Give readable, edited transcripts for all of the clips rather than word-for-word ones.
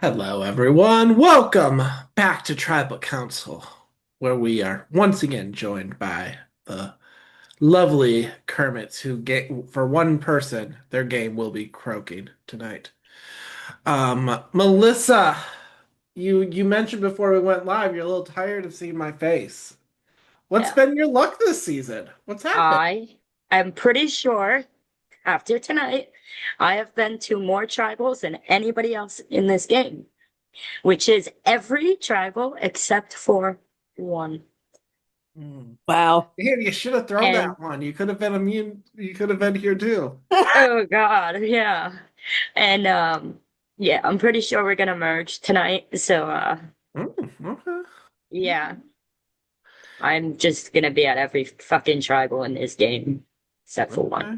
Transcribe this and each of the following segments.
Hello, everyone. Welcome back to Tribal Council, where we are once again joined by the lovely Kermits, who for one person, their game will be croaking tonight. Melissa, you mentioned before we went live, you're a little tired of seeing my face. What's Yeah. been your luck this season? What's happened? I am pretty sure after tonight, I have been to more tribals than anybody else in this game, which is every tribal except for one. Hmm. Wow. Man, you should have thrown And that one. You could have been immune. You could have been here too. oh God, yeah. And yeah, I'm pretty sure we're gonna merge tonight. So Okay. yeah, I'm just gonna be at every fucking tribal in this game, except for one. Okay.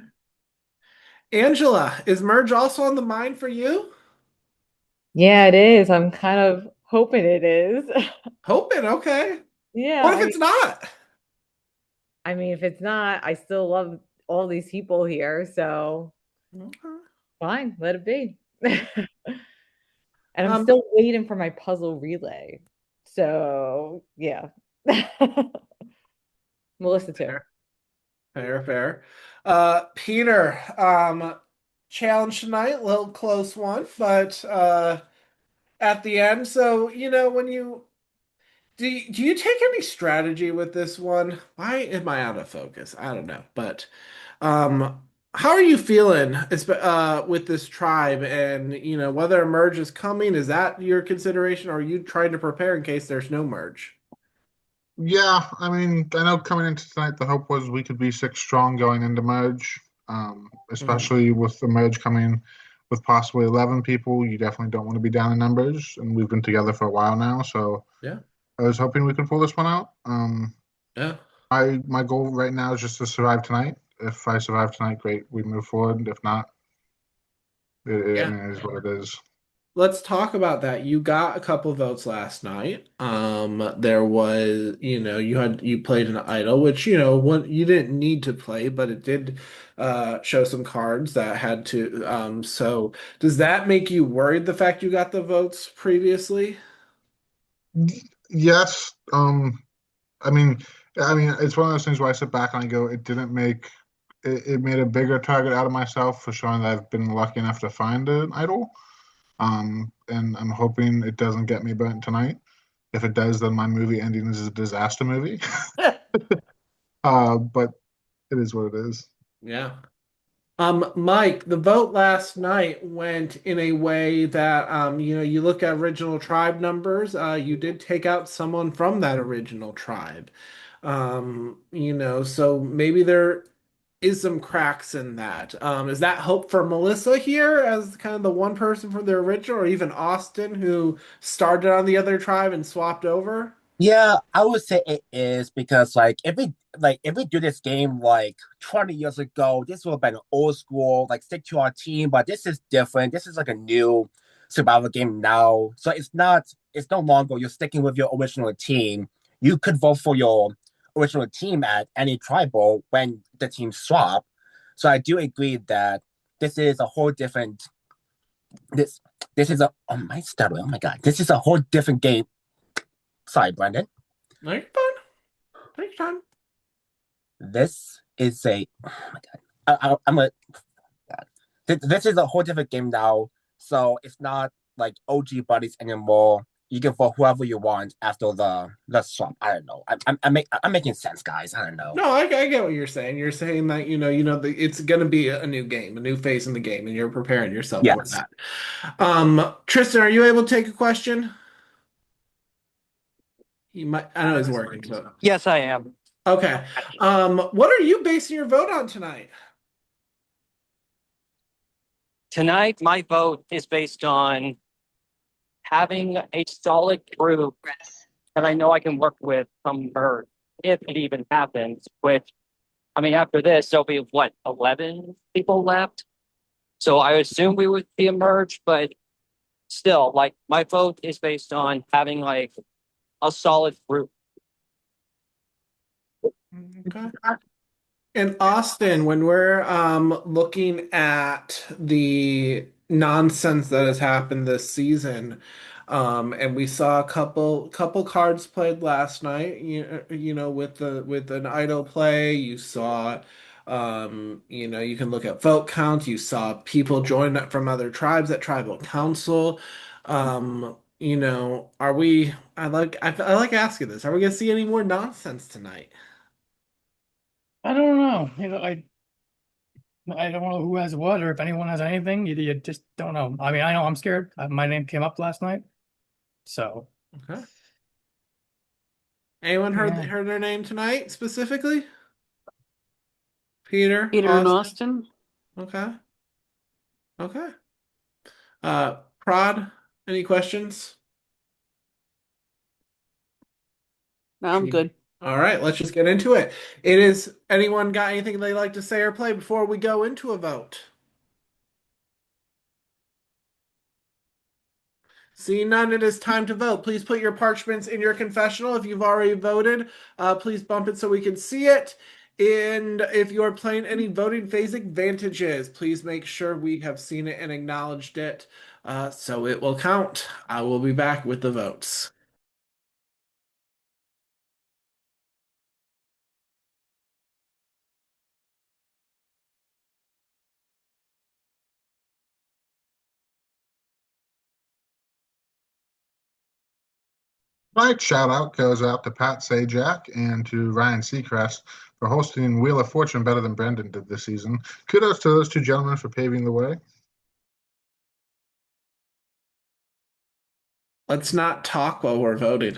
Angela, is merge also on the mind for you? Yeah, it is. I'm kind of hoping it is. Hoping, okay. Yeah, What if it's not? I mean, if it's not, I still love all these people here, so Okay. fine, let it be. And I'm Um, still waiting for my puzzle relay. So, yeah. Melissa too. fair, fair. Peter, challenge tonight, little close one, but at the end. So, when you do you take any strategy with this one? Why am I out of focus? I don't know, but Um, how are you feeling with this tribe and whether a merge is coming? Is that your consideration, or are you trying to prepare in case there's no merge? Yeah, I mean, I know coming into tonight, the hope was we could be six strong going into merge, Mhm. especially with the merge coming with possibly 11 people. You definitely don't want to be down in numbers, and we've been together for a while now, so Yeah, I was hoping we could pull this one out. yeah, My goal right now is just to survive tonight. If I survive tonight, great, we move forward. If not, I yeah. mean, it is what it is. Let's talk about that. You got a couple votes last night. There was, you played an idol, which, what you didn't need to play, but it did show some cards that had to. So does that make you worried the fact you got the votes previously? Yes, I mean, it's one of those things where I sit back and I go, it didn't make it made a bigger target out of myself for showing that I've been lucky enough to find an idol. And I'm hoping it doesn't get me burnt tonight. If it does, then my movie ending is a disaster movie. But it is what it is. Yeah. Mike, the vote last night went in a way that, you look at original tribe numbers, you did take out someone from that original tribe. So maybe there is some cracks in that. Is that hope for Melissa here as kind of the one person from the original, or even Austin who started on the other tribe and swapped over? Yeah, I would say it is because if we do this game like 20 years ago, this would have been old school, like stick to our team, but this is different. This is like a new survival game now. So it's no longer you're sticking with your original team. You could vote for your original team at any tribal when the team swap. So I do agree that this is a whole different this this is a oh my stuttering. Oh my god. This is a whole different game. Sorry, Brandon. No, you're fine. Take your time. This is a oh my god. I'm a god. This is a whole different game now. So it's not like OG buddies anymore. You can vote whoever you want after the swap. I don't know. I'm making sense, guys. I don't know. No, I get what you're saying. You're saying that it's gonna be a new game, a new phase in the game, and you're preparing yourself for Yes. that. Tristan, are you able to take a question? You might. I know he's working, so Yes, I am. okay. What are you basing your vote on tonight? Tonight, my vote is based on having a solid group that I know I can work with from birth, if it even happens. Which, I mean, after this, there'll be what, 11 people left? So I assume we would be a merge, but still, like, my vote is based on having like a solid group. Okay. In Austin, when we're looking at the nonsense that has happened this season. And we saw a couple cards played last night, you know, with an idle play. You saw you know, you can look at vote count. You saw people join up from other tribes at tribal council. You know, are we I like asking this. Are we gonna see any more nonsense tonight? I don't know. I don't know who has what or if anyone has anything. You just don't know. I mean, I know I'm scared. My name came up last night, so Okay. Anyone yeah. heard their name tonight specifically? Peter, Peter and Austin. Austin. Okay. Okay. Prod, any questions? No, I'm good. All right, let's just get into it. It is anyone got anything they'd like to say or play before we go into a vote? Seeing none, it is time to vote. Please put your parchments in your confessional. If you've already voted, please bump it so we can see it. And if you are playing any voting phase advantages, please make sure we have seen it and acknowledged it, so it will count. I will be back with the votes. Tonight's shout out goes out to Pat Sajak and to Ryan Seacrest for hosting Wheel of Fortune better than Brendan did this season. Kudos to those two gentlemen for paving the way. Let's not talk while we're voting.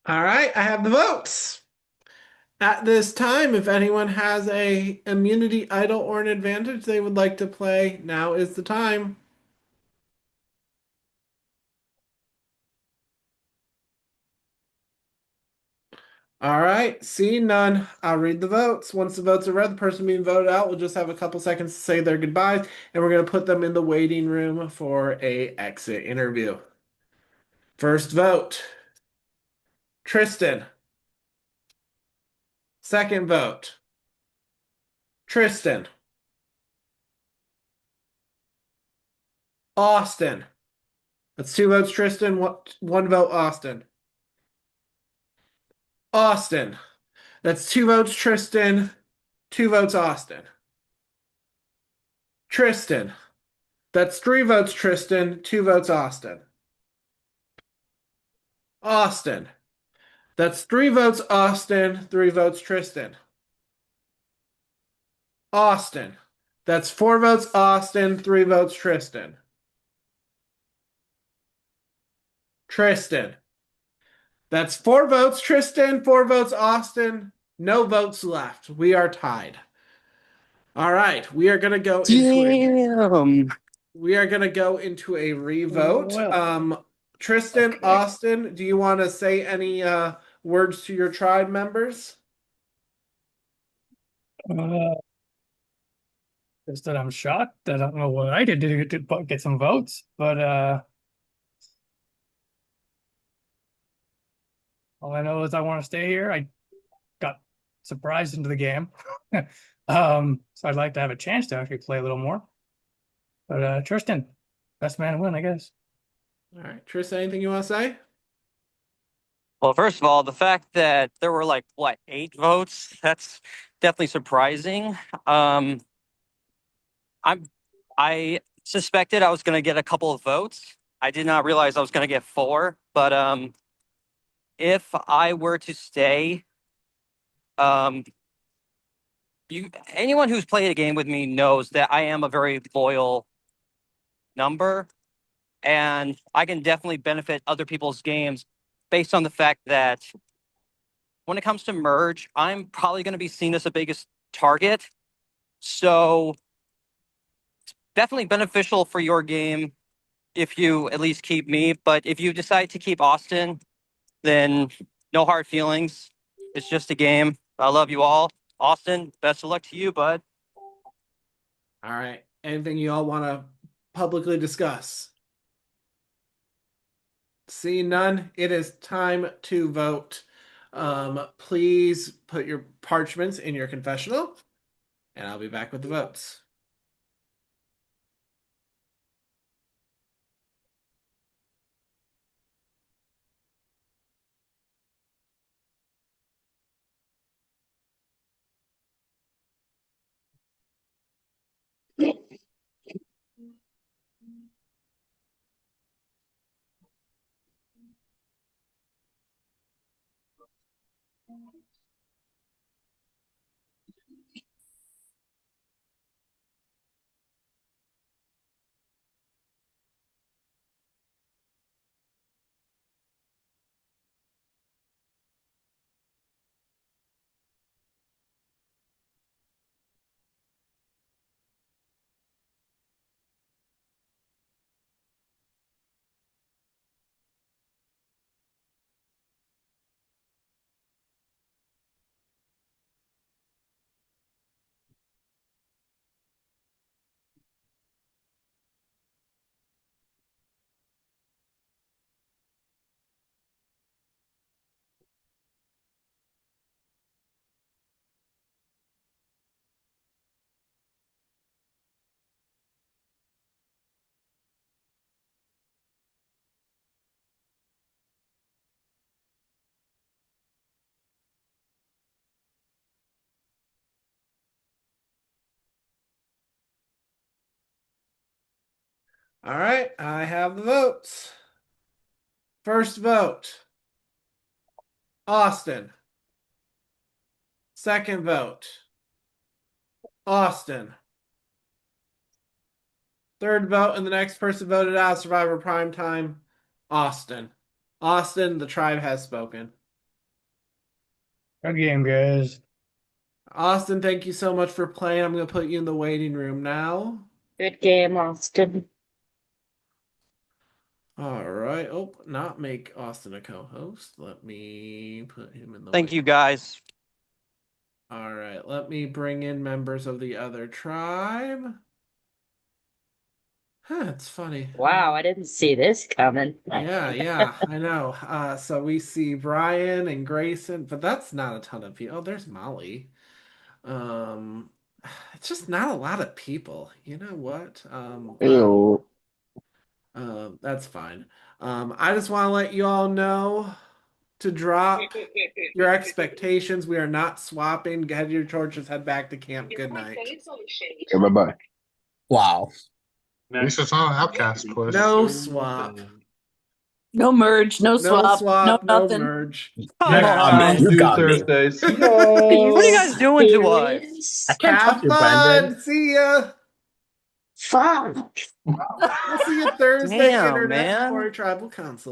All right, I have the votes. At this time, if anyone has a immunity idol or an advantage they would like to play, now is the time. All right, seeing none, I'll read the votes. Once the votes are read, the person being voted out will just have a couple seconds to say their goodbyes, and we're going to put them in the waiting room for a exit interview. First vote, Tristan. Second vote, Tristan. Austin. That's two votes, Tristan. One vote, Austin. Austin. That's two votes, Tristan. Two votes, Austin. Tristan. That's three votes, Tristan. Two votes, Austin. Austin. That's three votes, Austin. Three votes, Tristan. Austin. That's four votes, Austin. Three votes, Tristan. Tristan. That's four votes, Tristan. Four votes, Austin. No votes left. We are tied. All right, Damn. we are gonna go into a revote. Well, Tristan, okay. Austin, do you want to say any words to your tribe members? Uh, just that I'm shocked. I don't know what I did to get some votes, but all I know is I want to stay here. I got surprised into the game. So I'd like to have a chance to actually play a little more. But Tristan, best man win, I guess. All right, Tristan, anything you want to say? Well, first of all, the fact that there were like what, 8 votes, that's definitely surprising. Um, I'm I suspected I was gonna get a couple of votes. I did not realize I was gonna get four, but if I were to stay, um, anyone who's played a game with me knows that I am a very loyal number, and I can definitely benefit other people's games based on the fact that when it comes to merge, I'm probably going to be seen as the biggest target. So definitely beneficial for your game if you at least keep me. But if you decide to keep Austin, then no hard feelings. It's just a game. I love you all. Austin, best of luck to you, bud. All right, anything you all want to publicly discuss? Seeing none, it is time to vote. Please put your parchments in your confessional, and I'll be back with the votes. All right, I have the votes. First vote, Austin. Second vote, Austin. Third vote, and the next person voted out, Survivor Primetime, Austin. Austin, the tribe has spoken. Good game, guys. Austin, thank you so much for playing. I'm gonna put you in the waiting room now. Good game, Austin. All right. Oh, not make Austin a co-host. Let me put him in the Thank you, waiting. guys. All right. Let me bring in members of the other tribe. Huh, it's funny. Wow, I didn't see this coming. Yeah, I know. So we see Brian and Grayson, but that's not a ton of people. Oh, there's Molly. Um, it's just not a lot of people. You know what? Ew. That's fine. I just want to let you all know to drop your expectations. We are not swapping. Head your torches, head back to camp. Good night. Okay, bye-bye. Wow. At least it's not an outcast push. No swap. No merge, no No swap, no swap, no nothing. merge. Come Next I mean, time, on. you do got me. Thursdays. Are you What are you Yo. guys doing to us? serious? I can't trust Have you, Brandon. fun. See ya. Fuck. We'll see you Thursday, Damn, Internet man. Explorer Tribal Council.